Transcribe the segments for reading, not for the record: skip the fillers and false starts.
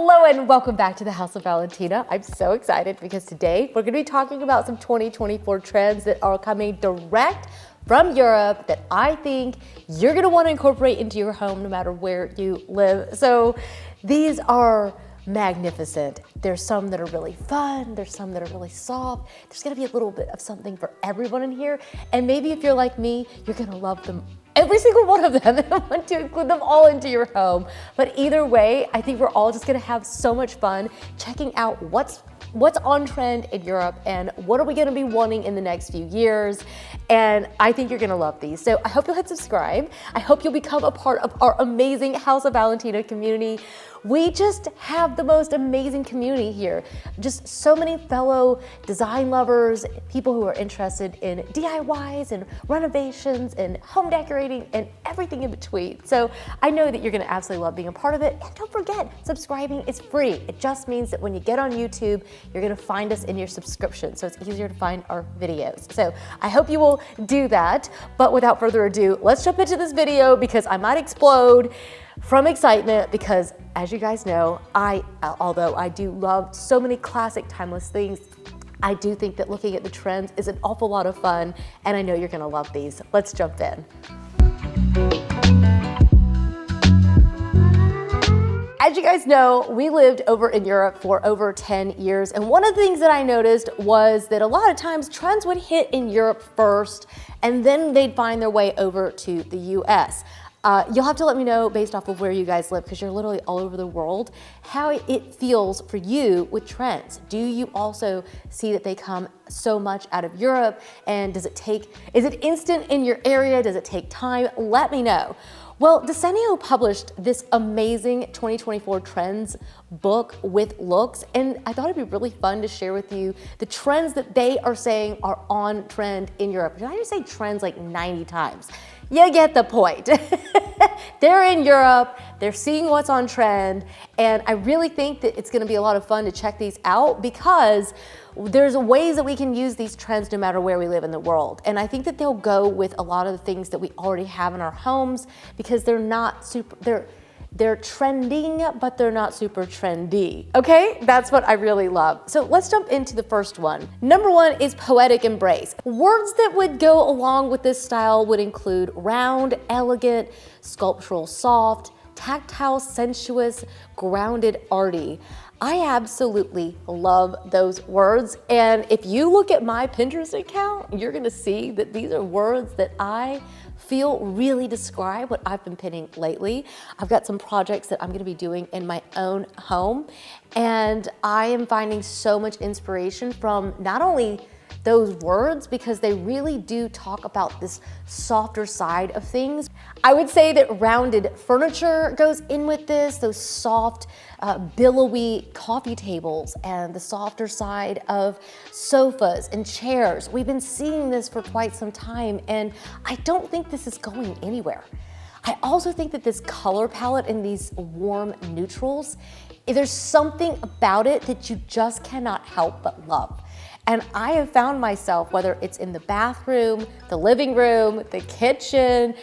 Hello and welcome back to the House of Valentina. I'm so excited because today we're going to be talking about some 2024 trends that are coming direct from Europe that I think you're going to want to incorporate into your home no matter where you live. So these are magnificent. There's some that are really fun. There's some that are really soft. There's going to be a little bit of something for everyone in here. And maybe if you're like me, you're going to love them. Every single one of them, and I want to include them all into your home. But either way, I think we're all just gonna have so much fun checking out what's on trend in Europe and what are we gonna be wanting in the next few years. And I think you're gonna love these. So I hope you'll hit subscribe. I hope you'll become a part of our amazing House of Valentina community. We just have the most amazing community here. Just so many fellow design lovers, people who are interested in DIYs and renovations and home decorating and everything in between. So I know that you're gonna absolutely love being a part of it. And don't forget, subscribing is free. It just means that when you get on YouTube, you're gonna find us in your subscription. So it's easier to find our videos. So I hope you will do that. But without further ado, let's jump into this video because I might explode from excitement because, as you guys know, although I do love so many classic timeless things, I do think that looking at the trends is an awful lot of fun, and I know you're gonna love these. Let's jump in. As you guys know, we lived over in Europe for over 10 years, and one of the things that I noticed was that a lot of times trends would hit in Europe first, and then they'd find their way over to the US. You'll have to let me know based off of where you guys live, because you're literally all over the world, how it feels for you with trends. Do you also see that they come so much out of Europe? And is it instant in your area? Does it take time? Let me know. Well, Desenio published this amazing 2024 trends book with looks, and I thought it'd be really fun to share with you the trends that they are saying are on trend in Europe. Did I just say trends like 90 times? You get the point. They're in Europe, they're seeing what's on trend, and I really think that it's gonna be a lot of fun to check these out because there's ways that we can use these trends no matter where we live in the world. And I think that they'll go with a lot of the things that we already have in our homes because they're trending, but they're not super trendy, okay? That's what I really love. So let's jump into the first one. Number one is Poetic Embrace. Words that would go along with this style would include round, elegant, sculptural, soft, tactile, sensuous, grounded, arty. I absolutely love those words. And if you look at my Pinterest account, you're gonna see that these are words that I feel really describe what I've been pinning lately. I've got some projects that I'm gonna be doing in my own home, and I am finding so much inspiration from not only those words because they really do talk about this softer side of things. I would say that rounded furniture goes in with this, those soft, billowy coffee tables and the softer side of sofas and chairs. We've been seeing this for quite some time, and I don't think this is going anywhere. I also think that this color palette and these warm neutrals, there's something about it that you just cannot help but love. And I have found myself, whether it's in the bathroom, the living room, the kitchen,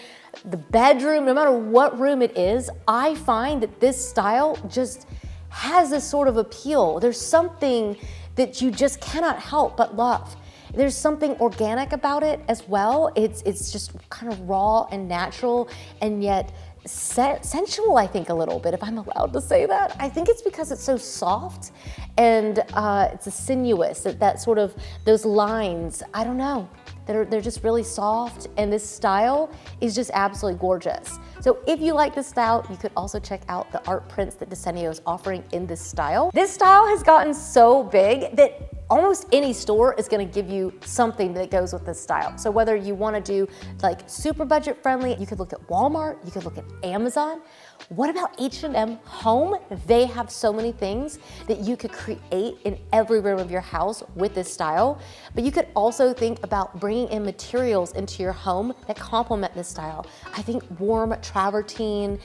the bedroom, no matter what room it is, I find that this style just has this sort of appeal. There's something that you just cannot help but love. There's something organic about it as well. It's just kind of raw and natural, and yet sensual, I think, a little bit, if I'm allowed to say that. I think it's because it's so soft and it's a sinuous, that sort of, those lines, I don't know, they're just really soft, and this style is just absolutely gorgeous. So if you like this style, you could also check out the art prints that Desenio is offering in this style. This style has gotten so big that almost any store is gonna give you something that goes with this style. So whether you wanna do like super budget friendly, you could look at Walmart, you could look at Amazon. What about H&M Home? They have so many things that you could create in every room of your house with this style. But you could also think about bringing in materials into your home that complement this style. I think warm travertine,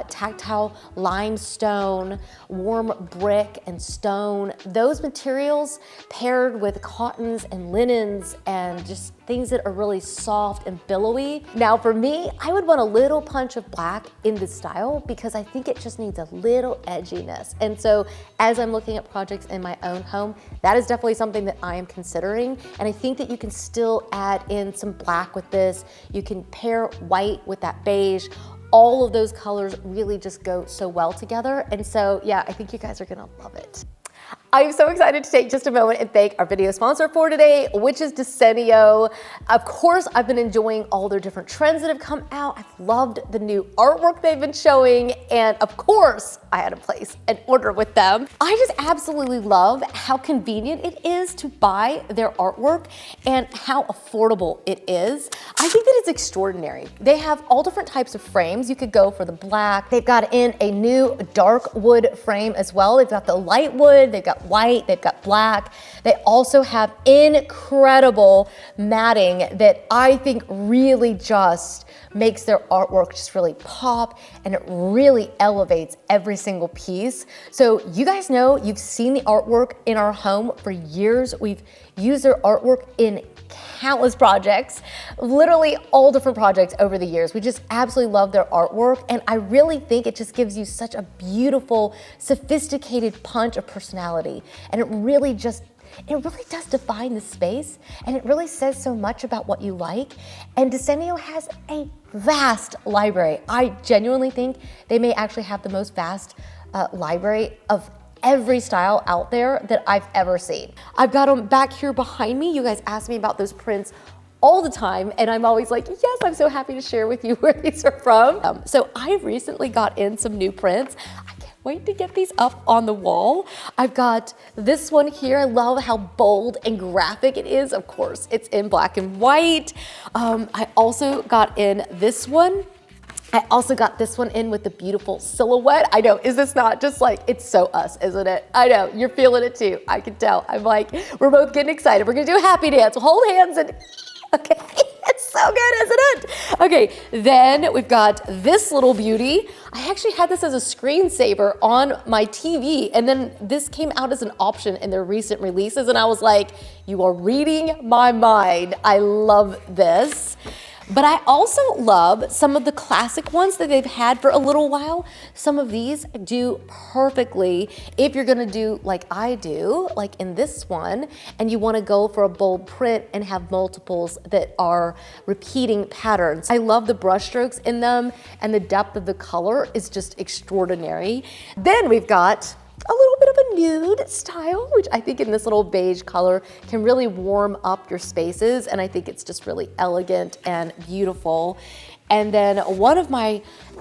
tactile limestone, warm brick and stone, those materials paired with cottons and linens and just things that are really soft and billowy. Now for me, I would want a little punch of black in this style because I think it just needs a little edginess. And so as I'm looking at projects in my own home, that is definitely something that I am considering. And I think that you can still add in some black with this. You can pair white with that beige. All of those colors really just go so well together. And so yeah, I think you guys are gonna love it. I'm so excited to take just a moment and thank our video sponsor for today, which is Desenio. Of course, I've been enjoying all their different trends that have come out. I've loved the new artwork they've been showing. And of course, I had to place an order with them. I just absolutely love how convenient it is to buy their artwork and how affordable it is. I think that it's extraordinary. They have all different types of frames. You could go for the black. They've got in a new dark wood frame as well. They've got the light wood, they've got white, they've got black. They also have incredible matting that I think really just makes their artwork just really pop, and it really elevates every single piece. So you guys know, you've seen the artwork in our home for years. We've used their artwork in countless projects, literally all different projects over the years. We just absolutely love their artwork, and I really think it just gives you such a beautiful, sophisticated punch of personality, and it really does define the space, and it really says so much about what you like. And Desenio has a vast library. I genuinely think they may actually have the most vast library of every style out there that I've ever seen. I've got them back here behind me. You guys ask me about those prints all the time, and I'm always like, yes, I'm so happy to share with you where these are from. So I recently got in some new prints. I can't wait to get these up on the wall. I've got this one here. I love how bold and graphic it is. Of course, it's in black and white. I also got in this one. I also got this one in with the beautiful silhouette. I know, is this not just like, it's so us, isn't it? I know, you're feeling it too. I can tell. I'm like, we're both getting excited. We're gonna do a happy dance. We'll hold hands and, okay, it's so good, isn't it? Okay, then we've got this little beauty. I actually had this as a screensaver on my TV, and then this came out as an option in their recent releases, and I was like, you are reading my mind. I love this. But I also love some of the classic ones that they've had for a little while. Some of these do perfectly if you're gonna do like I do, like in this one, and you wanna go for a bold print and have multiples that are repeating patterns. I love the brush strokes in them, and the depth of the color is just extraordinary. Then we've got a little bit of a nude style, which I think in this little beige color can really warm up your spaces, and I think it's just really elegant and beautiful. And then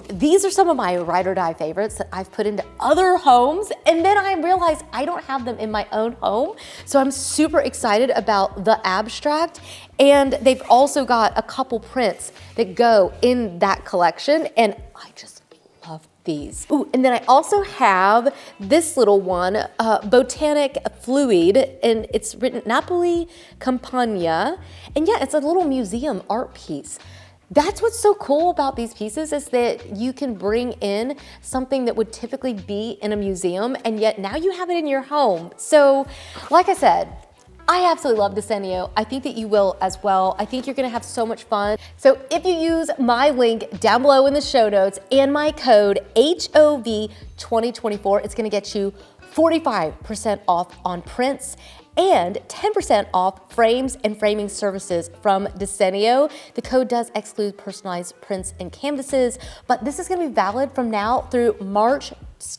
these are some of my ride or die favorites that I've put into other homes, and then I realized I don't have them in my own home. So I'm super excited about the abstract, and they've also got a couple prints that go in that collection, and I just love these. Ooh, and then I also have this little one, Botanic Fluid, and it's written Napoli Campagna. And yeah, it's a little museum art piece. That's what's so cool about these pieces, is that you can bring in something that would typically be in a museum, and yet now you have it in your home. So, like I said, I absolutely love Desenio. I think that you will as well. I think you're gonna have so much fun. So if you use my link down below in the show notes and my code HOV2024, it's gonna get you 45% off on prints and 10% off frames and framing services from Desenio. The code does exclude personalized prints and canvases, but this is gonna be valid from now through March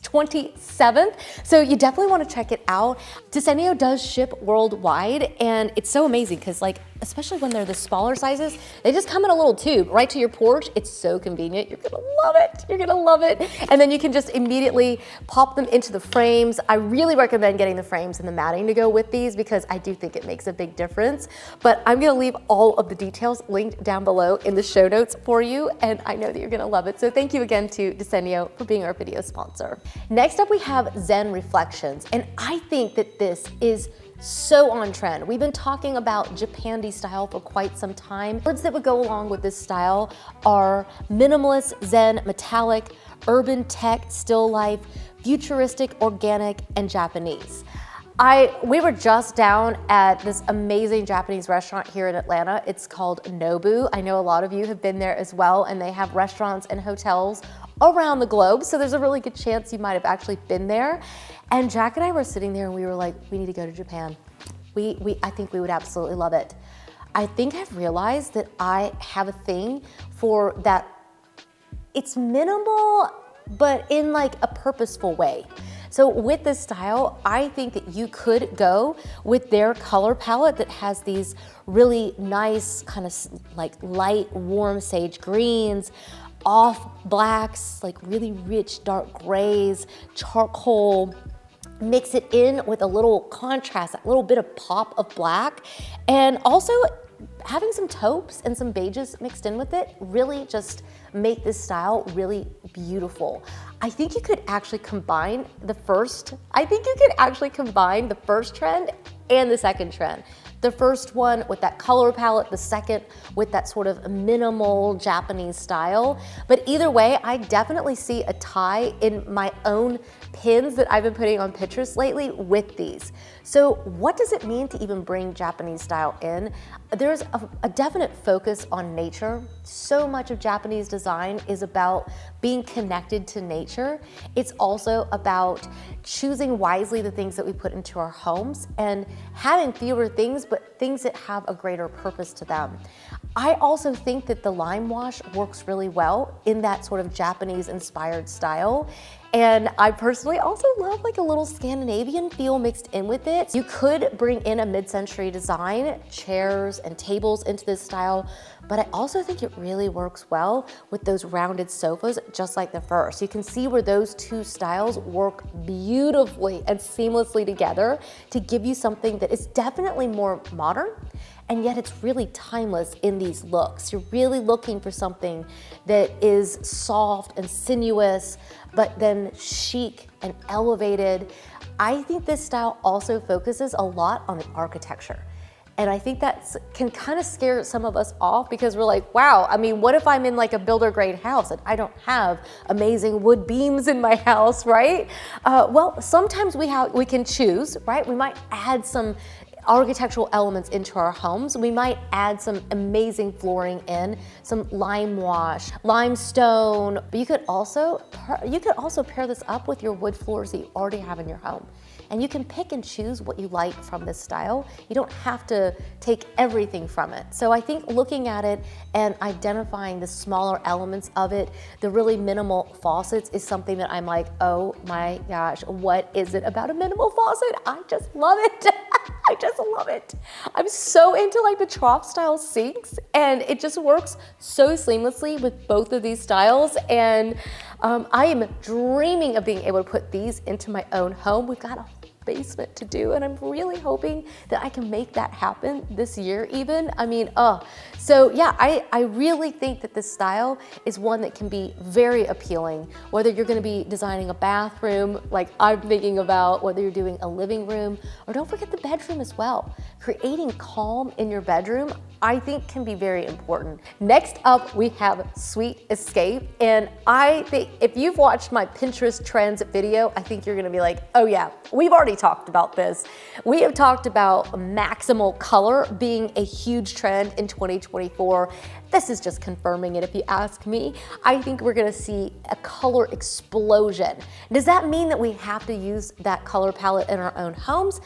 27th. So you definitely want to check it out. Desenio does ship worldwide, and it's so amazing because, like, especially when they're the smaller sizes, they just come in a little tube right to your porch. It's so convenient. You're gonna love it. You're gonna love it. And then you can just immediately pop them into the frames. I really recommend getting the frames and the matting to go with these because I do think it makes a big difference. But I'm gonna leave all of the details linked down below in the show notes for you, and I know that you're gonna love it. So thank you again to Desenio for being our video sponsor. Next up, we have Zen Reflections, and I think that this is so on trend. We've been talking about Japandi style for quite some time. Words that would go along with this style are minimalist, Zen, metallic, urban tech, still life, futuristic, organic, and Japanese. We were just down at this amazing Japanese restaurant here in Atlanta. It's called Nobu. I know a lot of you have been there as well, and they have restaurants and hotels around the globe. So there's a really good chance you might have actually been there. And Jack and I were sitting there and we were like, we need to go to Japan. I think we would absolutely love it. I think I've realized that I have a thing for that. It's minimal, but in like a purposeful way. So with this style, I think that you could go with their color palette that has these really nice kind of like light, warm sage greens, off blacks, like really rich dark grays, charcoal. Mix it in with a little contrast, a little bit of pop of black, and also having some taupes and some beiges mixed in with it really just make this style really beautiful. I think you could actually combine the first trend and the second trend. The first one with that color palette, the second with that sort of minimal Japanese style. But either way, I definitely see a tie in my own pins that I've been putting on Pinterest lately with these. So what does it mean to even bring Japanese style in? There's a definite focus on nature. So much of Japanese design is about being connected to nature. It's also about choosing wisely the things that we put into our homes and having fewer things, but things that have a greater purpose to them. I also think that the lime wash works really well in that sort of Japanese inspired style. And I personally also love like a little Scandinavian feel mixed in with it. You could bring in a mid-century design, chairs and tables into this style, but I also think it really works well with those rounded sofas, just like the first. You can see where those two styles work beautifully and seamlessly together to give you something that is definitely more modern, and yet it's really timeless in these looks. You're really looking for something that is soft and sinuous, but then chic and elevated. I think this style also focuses a lot on the architecture. And I think that can kind of scare some of us off because we're like, wow, I mean, what if I'm in like a builder grade house and I don't have amazing wood beams in my house, right? Well, sometimes we can choose, right? We might add some architectural elements into our homes. We might add some amazing flooring in, some lime wash, limestone, but you could also pair this up with your wood floors that you already have in your home. And you can pick and choose what you like from this style. You don't have to take everything from it. So I think looking at it and identifying the smaller elements of it, the really minimal faucets is something that I'm like, oh my gosh, what is it about a minimal faucet? I just love it. I just love it. I'm so into like the trough style sinks, and it just works so seamlessly with both of these styles. And I am dreaming of being able to put these into my own home. We've got a basement to do, and I'm really hoping that I can make that happen this year even. I mean, so yeah, I really think that this style is one that can be very appealing, whether you're gonna be designing a bathroom like I'm thinking about, whether you're doing a living room, or don't forget the bedroom as well. Creating calm in your bedroom, I think can be very important. Next up, we have Sweet Escape. And I think if you've watched my Pinterest trends video, I think you're gonna be like, oh yeah, we've already talked about this. We have talked about maximal color being a huge trend in 2024. This is just confirming it if you ask me. I think we're gonna see a color explosion. Does that mean that we have to use that color palette in our own homes?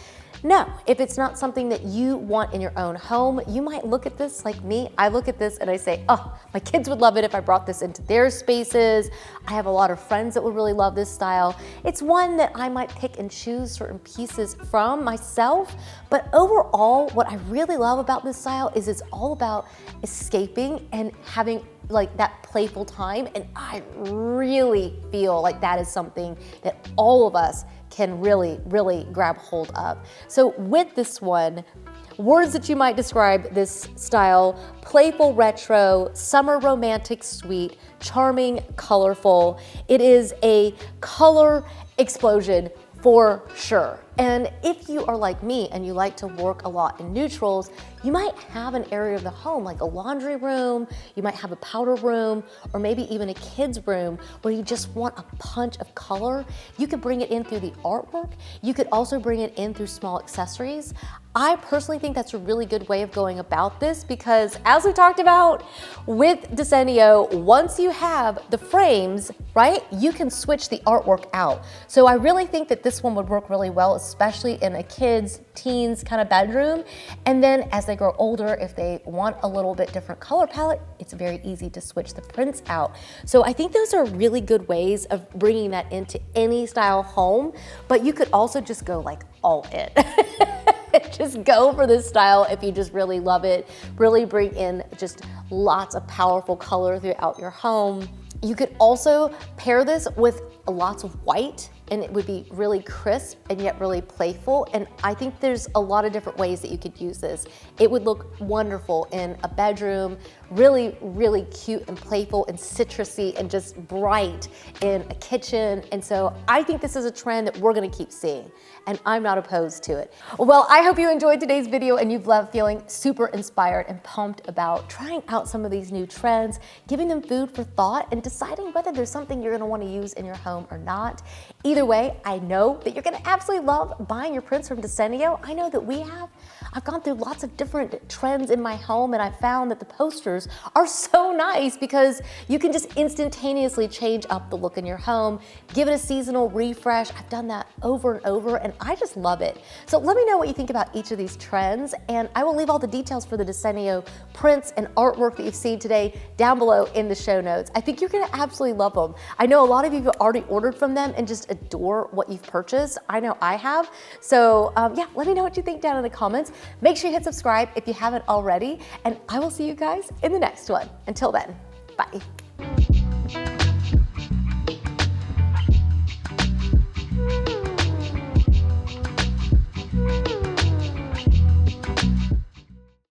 No, if it's not something that you want in your own home, you might look at this like me. I look at this and I say, oh, my kids would love it if I brought this into their spaces. I have a lot of friends that would really love this style. It's one that I might pick and choose certain pieces from myself. But overall, what I really love about this style is it's all about escaping and having like that playful time. And I really feel like that is something that all of us can really, really grab hold of. So with this one, words that you might describe this style: playful retro, summer romantic sweet, charming, colorful. It is a color explosion for sure. And if you are like me and you like to work a lot in neutrals, you might have an area of the home like a laundry room, you might have a powder room, or maybe even a kid's room where you just want a punch of color. You could bring it in through the artwork. You could also bring it in through small accessories. I personally think that's a really good way of going about this because as we talked about with Desenio, once you have the frames, right, you can switch the artwork out. So I really think that this one would work really well, especially in a kid's, teens kind of bedroom. And then as they grow older, if they want a little bit different color palette, it's very easy to switch the prints out. So I think those are really good ways of bringing that into any style home, but you could also just go like all in. Just go for this style if you just really love it. Really bring in just lots of powerful color throughout your home. You could also pair this with lots of white and it would be really crisp and yet really playful. And I think there's a lot of different ways that you could use this. It would look wonderful in a bedroom, really, really cute and playful and citrusy and just bright in a kitchen. And so I think this is a trend that we're gonna keep seeing and I'm not opposed to it. Well, I hope you enjoyed today's video and you've left feeling super inspired and pumped about trying out some of these new trends, giving them food for thought and deciding whether there's something you're gonna wanna use in your home or not. Either way, I know that you're gonna absolutely love buying your prints from Desenio. I know that we have. I've gone through lots of different trends in my home and I found that the posters are so nice because you can just instantaneously change up the look in your home, give it a seasonal refresh. I've done that over and over and I just love it. So let me know what you think about each of these trends and I will leave all the details for the Desenio prints and artwork that you've seen today down below in the show notes. I think you're gonna absolutely love them. I know a lot of you have already ordered from them and just adore what you've purchased. I know I have. So yeah, let me know what you think down in the comments. Make sure you hit subscribe if you haven't already, and I will see you guys in the next one. Until then, bye.